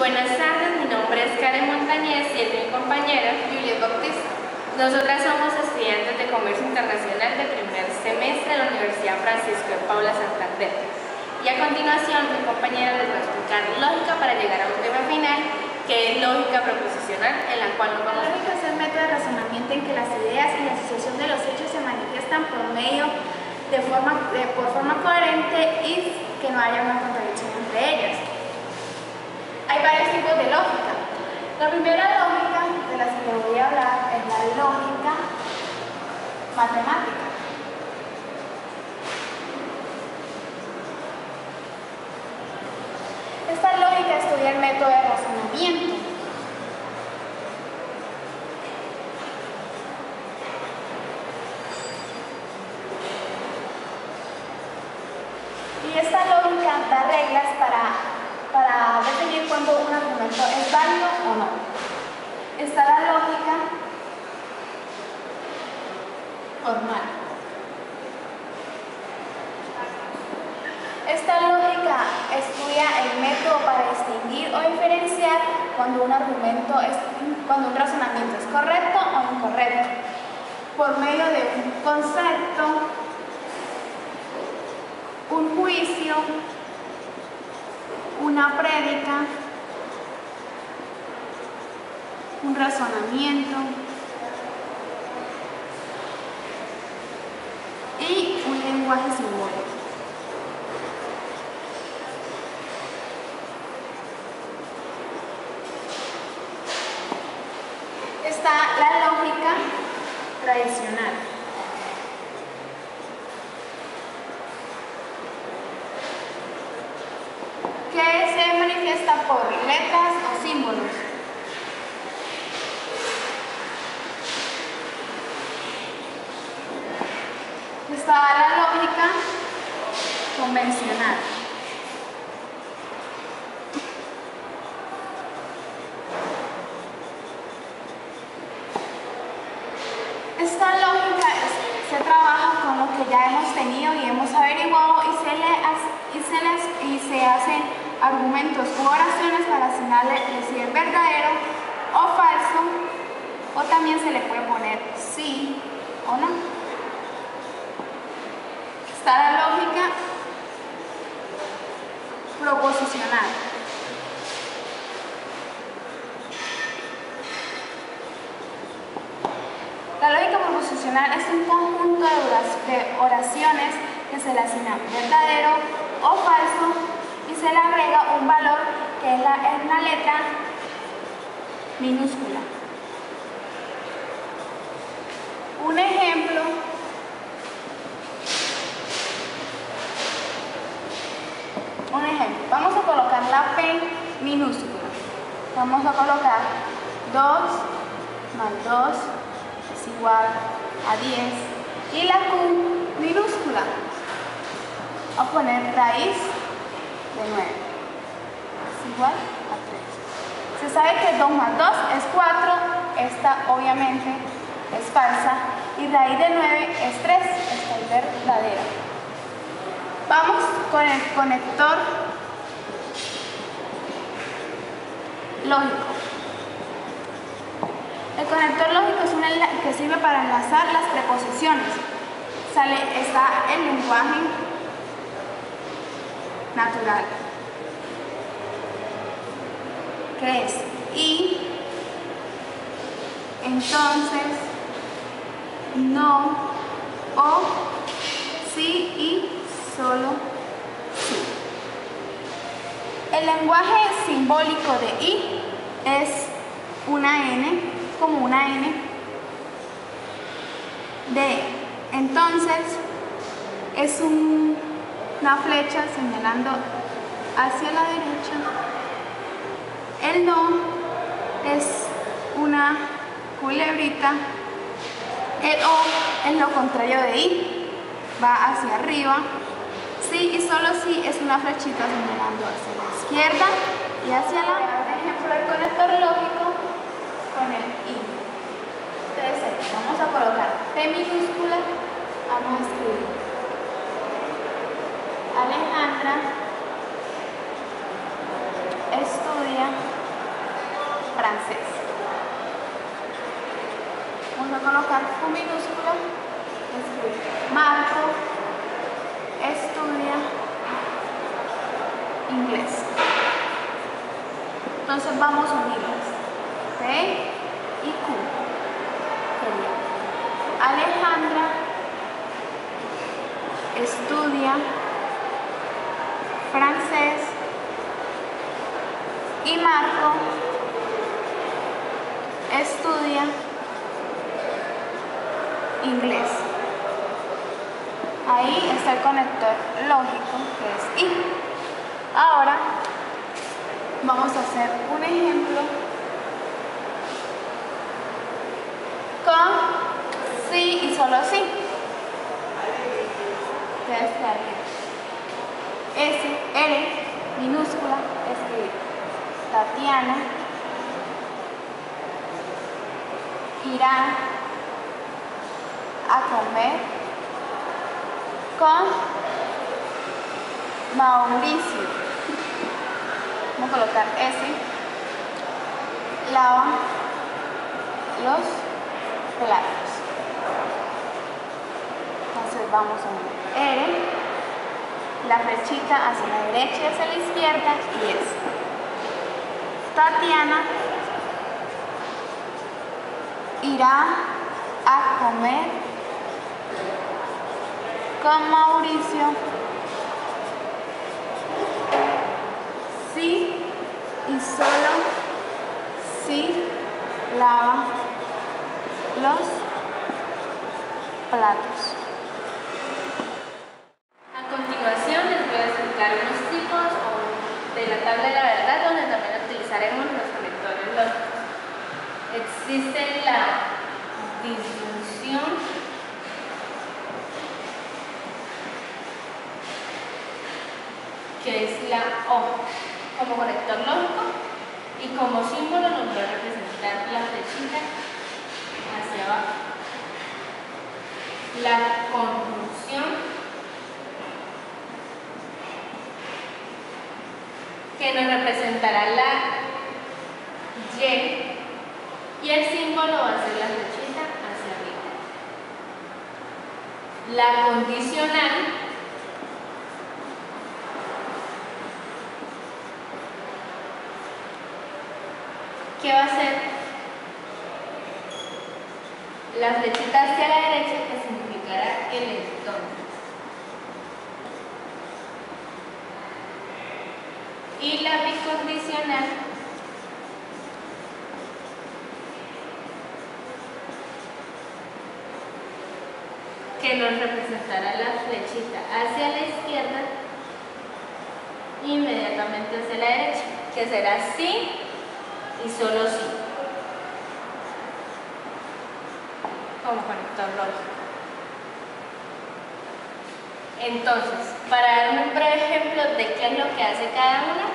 Buenas tardes, mi nombre es Karen Montañez y es mi compañera Juliet Bautista. Nosotras somos estudiantes de Comercio Internacional de primer semestre de la Universidad Francisco de Paula Santander. Y a continuación mi compañera les va a explicar lógica para llegar a un tema final, que es lógica proposicional, en la cual nos vamos a... La lógica es el método de razonamiento en que las ideas y la asociación de los hechos se manifiestan por forma coherente y que no haya una contradicción entre ellas. Hay varios tipos de lógica. La primera lógica de la que voy a hablar es la lógica matemática. Esta lógica estudia el método de razonamiento. Y esta lógica da reglas para definir cuándo un argumento es válido o no. Está la lógica formal. Esta lógica estudia el método para distinguir o diferenciar cuando cuando un razonamiento es correcto o incorrecto, por medio de un concepto, un juicio, una prédica, un razonamiento y un lenguaje simbólico. Está la lógica tradicional. Que se manifiesta por letras o símbolos. Está la lógica convencional. Esta lógica se trabaja con lo que ya hemos tenido y hemos averiguado y se hacen argumentos u oraciones para asignarle si es verdadero o falso, o también se le puede poner sí o no. Está la lógica proposicional. La lógica proposicional es un conjunto de oraciones que se le asigna verdadero o falso y se le agrega un valor que es una letra minúscula. Un ejemplo vamos a colocar la P minúscula. Vamos a colocar 2 más 2 es igual a 10 y la Q minúscula. Vamos a poner raíz de 9 es igual a 3. Se sabe que 2 más 2 es 4, esta obviamente es falsa, y raíz de 9 es 3, esta es verdadera. Vamos con el conector lógico. El conector lógico es un que sirve para enlazar las preposiciones. Está el lenguaje natural, que es y, entonces, no, o, sí y solo sí. El lenguaje simbólico de y es una N, como una N, de entonces es una flecha señalando hacia la derecha. El no es una culebrita. El o es lo contrario de y, va hacia arriba. Sí y solo sí es una flechita señalando hacia la izquierda y hacia la... Por ejemplo, el conector lógico con el y. Entonces, vamos a colocar P minúscula, vamos a escribir Alejandra estudia colocar Q minúscula, Marco estudia inglés. Entonces vamos a unirlas. P y Q. Alejandra estudia francés y Marco estudia inglés. Ahí está el conector lógico, que es I. Ahora vamos a hacer un ejemplo con sí y solo sí. S, R, minúscula, escribir. Tatiana irá a comer con Mauricio. Vamos a colocar S. Lava los platos. Entonces vamos a unir R, la flechita hacia la derecha y hacia la izquierda, y es Tatiana irá a comer con Mauricio si y solo si lava los platos. A continuación les voy a explicar unos tipos de la tabla de la verdad donde también utilizaremos los conectores lógicos. Existe la disyunción, que es la O como conector lógico, y como símbolo nos va a representar la flechita hacia abajo. La conjunción, que nos representará la Y, y el símbolo va a ser la flechita hacia arriba. La condicional, que va a ser la flechita hacia la derecha, que significará el entonces. Y la bicondicional, que nos representará la flechita hacia la izquierda e inmediatamente hacia la derecha, que será sí y solo sí, como conector lógico. Entonces, para dar un breve ejemplo de qué es lo que hace cada una,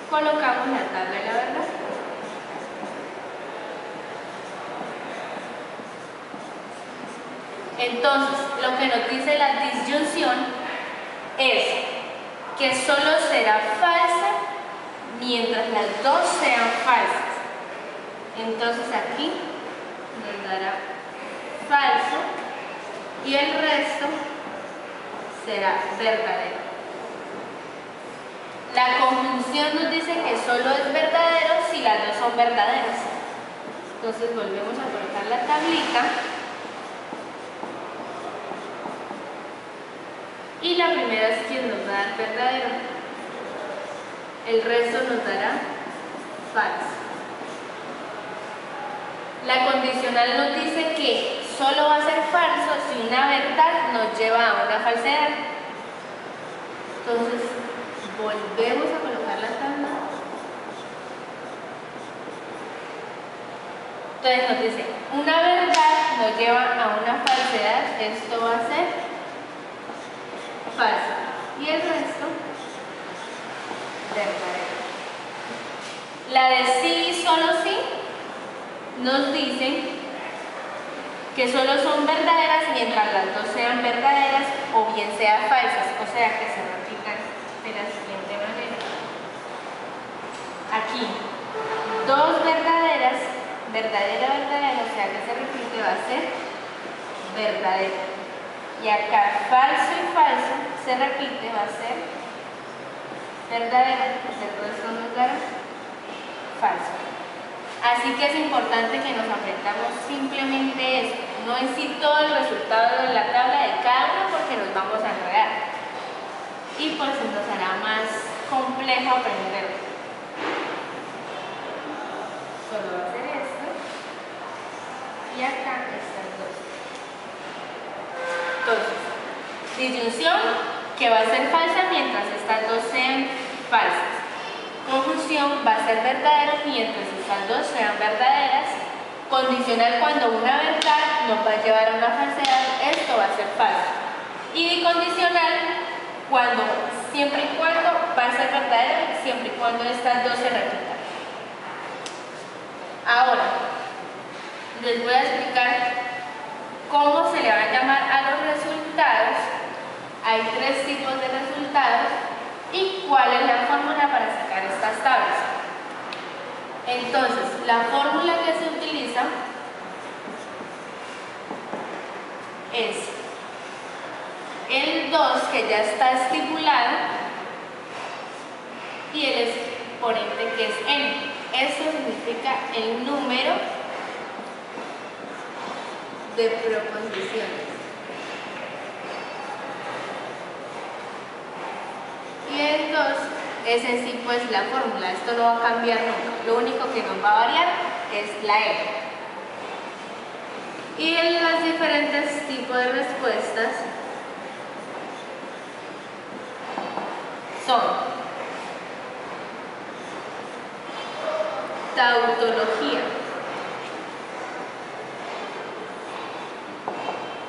colocamos la tabla de la verdad. Entonces, lo que nos dice la disyunción es que solo será falsa mientras las dos sean falsas. Entonces aquí nos dará falso y el resto será verdadero. La conjunción nos dice que solo es verdadero si las dos son verdaderas. Entonces volvemos a colocar la tablita. Y la primera es quien nos va a dar verdadero. El resto nos dará falso. La condicional nos dice que solo va a ser falso si una verdad nos lleva a una falsedad. Entonces, volvemos a colocar la tabla. Entonces nos dice, una verdad nos lleva a una falsedad, esto va a ser falso. Y el resto, verdadero. La de sí y solo sí nos dice que solo son verdaderas mientras las dos sean verdaderas o bien sean falsas, o sea que se repitan de la siguiente manera. Aquí, dos verdaderas verdadero, verdadero, o sea que se repite, va a ser verdadero. Y acá falso y falso se repite, va a ser verdadero, ¿verdad? Son lugar falso. Así que es importante que nos aprendamos simplemente esto, no decir todo el resultado de la tabla de cada uno porque nos vamos a enredar y pues nos hará más complejo aprenderlo. Solo va a ser esto y acá estas dos. Entonces, disyunción que va a ser falsa mientras estas dos sean falsas. Conjunción va a ser verdadero mientras estas dos sean verdaderas. Condicional cuando una verdad nos va a llevar a una falsedad, esto va a ser falso. Y bicondicional cuando, siempre y cuando va a ser verdadero, siempre y cuando estas dos se repitan. Ahora, les voy a explicar cómo se le va a llamar a los resultados. Hay tres tipos de resultados y cuál es la fórmula para sacar estas tablas. Entonces, la fórmula que se utiliza es el 2 que ya está estipulado y el exponente que es n. Eso significa el número de proposiciones. Y el 2 es en sí pues la fórmula, esto no va a cambiar nunca, lo único que nos va a variar es la n. Y en los diferentes tipos de respuestas son tautología,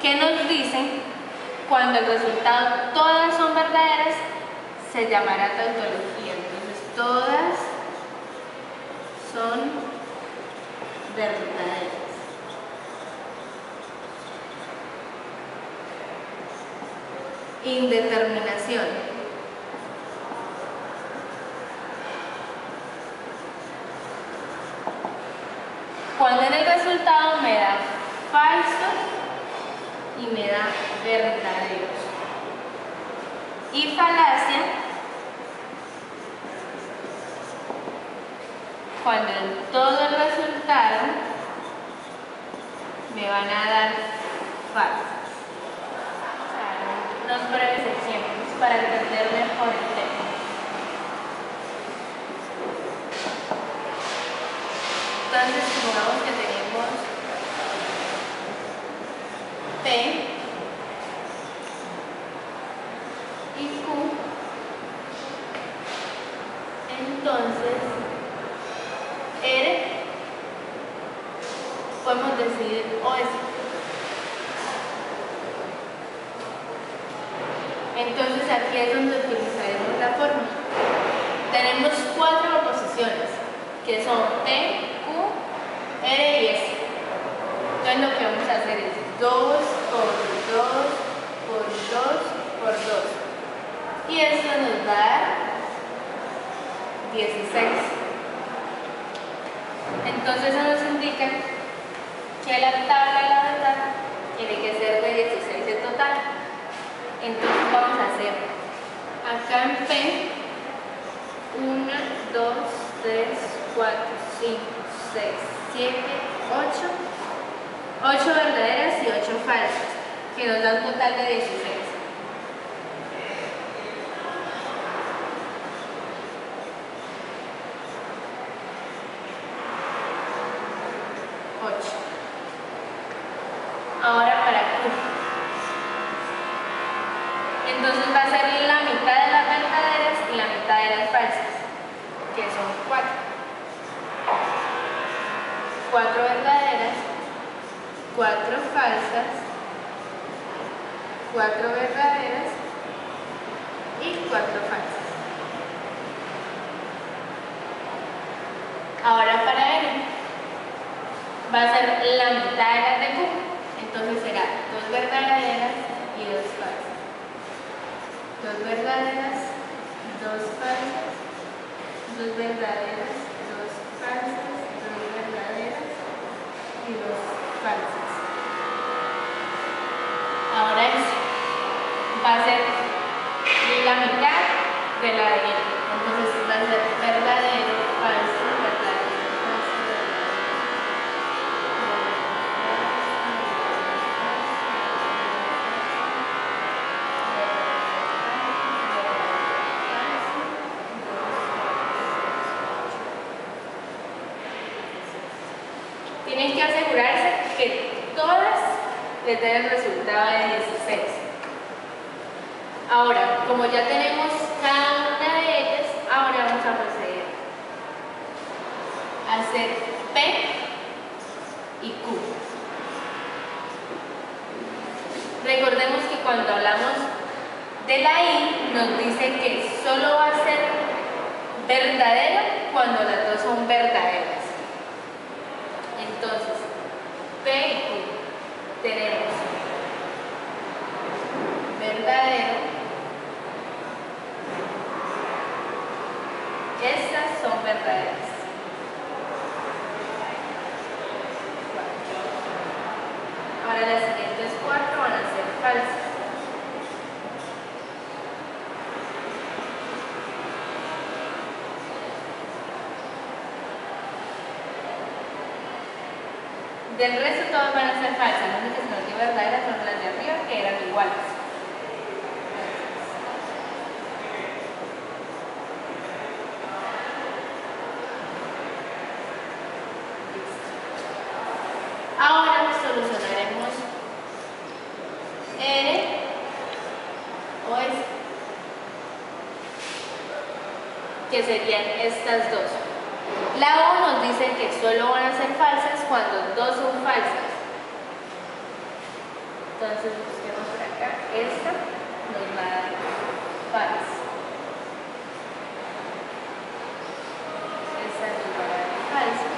que nos dicen cuando el resultado todas son verdaderas, se llamará tautología. Entonces todas son verdaderas. Indeterminación. Cuando en el resultado me da falsos y me da verdaderos. Y falacia, cuando en todo el resultado me van a dar falsos. Unos breves ejemplos para entender mejor el tema. Entonces, supongamos que tenemos P y Q. Entonces, R podemos decidir OS. Entonces aquí es donde utilizaremos la fórmula. Tenemos 4 oposiciones, que son P, Q, R y S. Entonces lo que vamos a hacer es 2 por 2 por 2 por 2. Y esto nos va a dar 16. Entonces eso nos indica que la tabla de la verdad tiene que ser de 16 en total. Entonces vamos a hacer acá en P 1, 2, 3, 4, 5, 6, 7, 8. 8 verdaderas y 8 falsas, que nos da un total de 16. 8. Ahora para Q. Entonces va a ser la mitad de las verdaderas y la mitad de las falsas, que son 4. 4 verdaderas, 4 falsas, 4 verdaderas y 4 falsas. Ahora para N va a ser la mitad de las de Q, entonces será 2 verdaderas y 2 falsas. 2 verdaderas, 2 falsas, 2 verdaderas, 2 falsas, 2 verdaderas y dos falsas. Ahora va a ser la mitad de la de él. Entonces va a ser verdadero, falso, verdadero, falso, tienen que asegurarse que todas les den el resultado de 16. Ahora, como ya tenemos cada una de ellas, ahora vamos a proceder a hacer P y Q. Recordemos que cuando hablamos de la I, nos dice que solo va a ser verdadero cuando las dos son verdaderas. Entonces, P y Q tenemos verdadero. Estas son verdaderas. Ahora las siguientes 4 van a ser falsas. Del resto todas van a ser falsas, las únicas que no son verdaderas son las de arriba, que eran iguales. Ahora solucionaremos R o S, que serían estas dos. La O nos dice que solo van a ser falsas cuando dos son falsas. Entonces busquemos por acá, esta nos va a dar falsa. Esta nos va a dar falsa.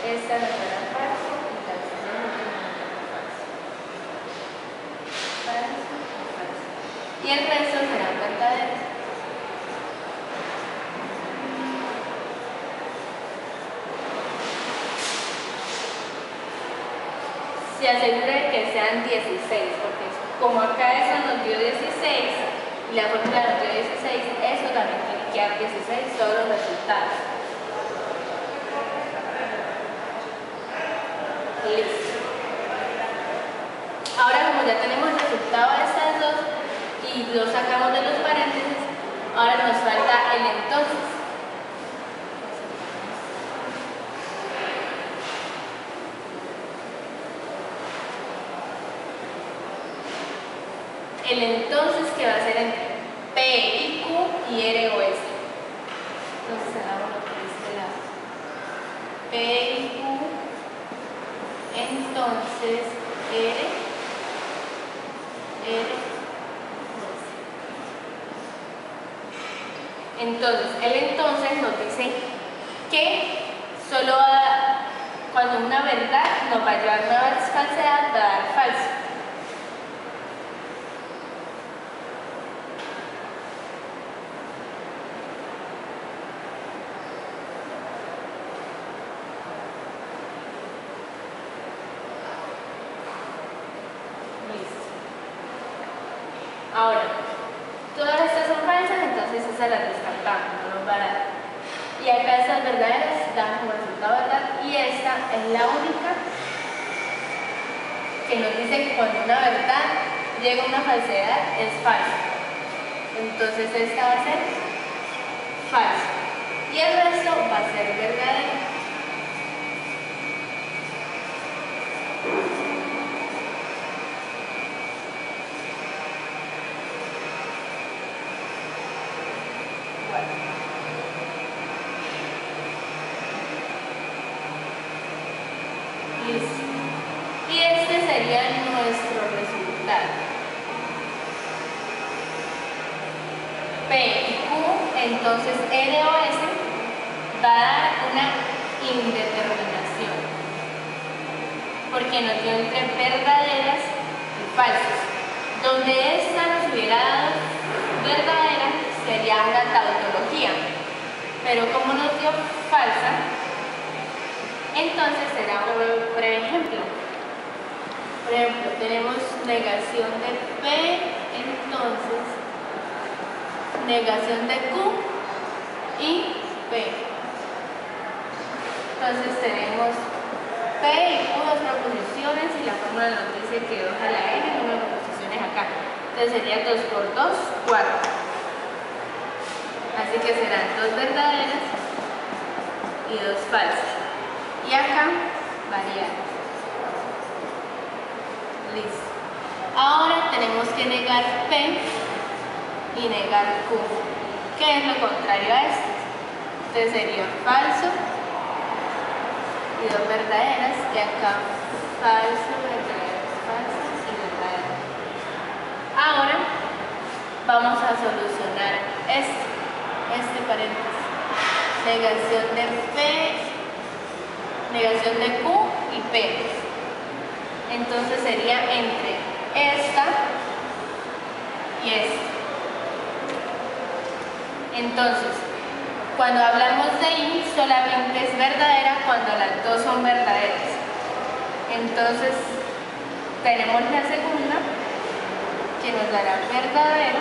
Esta nos va a dar falsa y la siguiente nos va a dar falsa. Falsa y falsa. Y el resto serán verdaderos. Se asegura de que sean 16, porque como acá eso nos dio 16 y la fórmula nos dio 16, eso también tiene que dar 16 todos los resultados. Listo. Ahora, como ya tenemos el resultado de estas dos y lo sacamos de los paréntesis, ahora nos falta el entonces. El entonces que va a ser entre P y Q y R o S. Entonces hagámoslo por este lado. P y Q, entonces R o S. Entonces, el entonces nos dice que solo cuando una verdad nos va a llevar una falsedad, va a dar falso. Ahora, todas estas son falsas, entonces esas las descartamos, no nos va a dar. Y acá estas verdaderas dan como resultado verdad, y esta es la única que nos dice que cuando una verdad llega a una falsedad es falsa. Entonces esta va a ser falsa. Y el resto va a ser verdadero. Listo. Y este sería nuestro resultado. P y Q, entonces R o S va a dar una indeterminación, porque nos dio entre verdaderas y falsas. Donde esta nos hubiera dado verdadera sería una tautología, pero como nos dio falsa, Entonces será un breve ejemplo. Por ejemplo, tenemos negación de P, entonces negación de Q y P. Entonces tenemos P y Q, dos proposiciones, y la fórmula nos dice que 2 a la n, número de proposiciones acá. Entonces sería 2 por 2, 4. Así que serán 2 verdaderas y 2 falsas. Y acá variables. Listo. Ahora tenemos que negar P y negar Q. ¿Qué es lo contrario a esto? Entonces sería falso y 2 verdaderas, y acá falso, verdaderas, falsas y verdaderas. Ahora vamos a solucionar este paréntesis. Negación de P, negación de Q y P. Entonces sería entre esta y esta. Entonces, cuando hablamos de I, solamente es verdadera cuando las dos son verdaderas. Entonces, tenemos la segunda, que nos dará verdadero,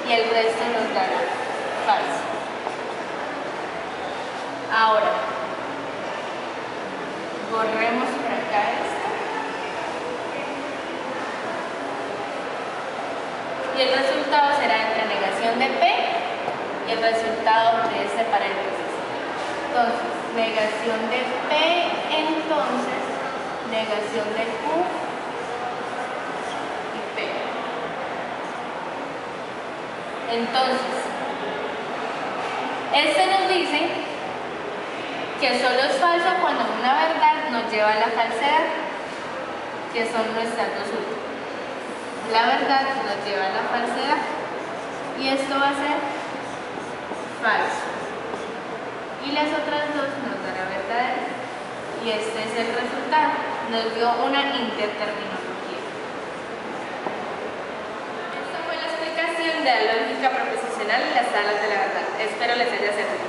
y el resto nos dará falso. Ahora, borremos por acá esto. Y el resultado será entre negación de P y el resultado de este paréntesis. Entonces, negación de P, entonces, negación de Q y P. Entonces, este nos dice que solo es falso cuando una verdad nos lleva a la falsedad, que son nuestras dos últimas. La verdad nos lleva a la falsedad, y esto va a ser falso, y las otras dos nos dará verdadera, y este es el resultado. Nos dio una interterminología. Esta fue la explicación de la lógica proposicional en las salas de la verdad. Espero les haya servido.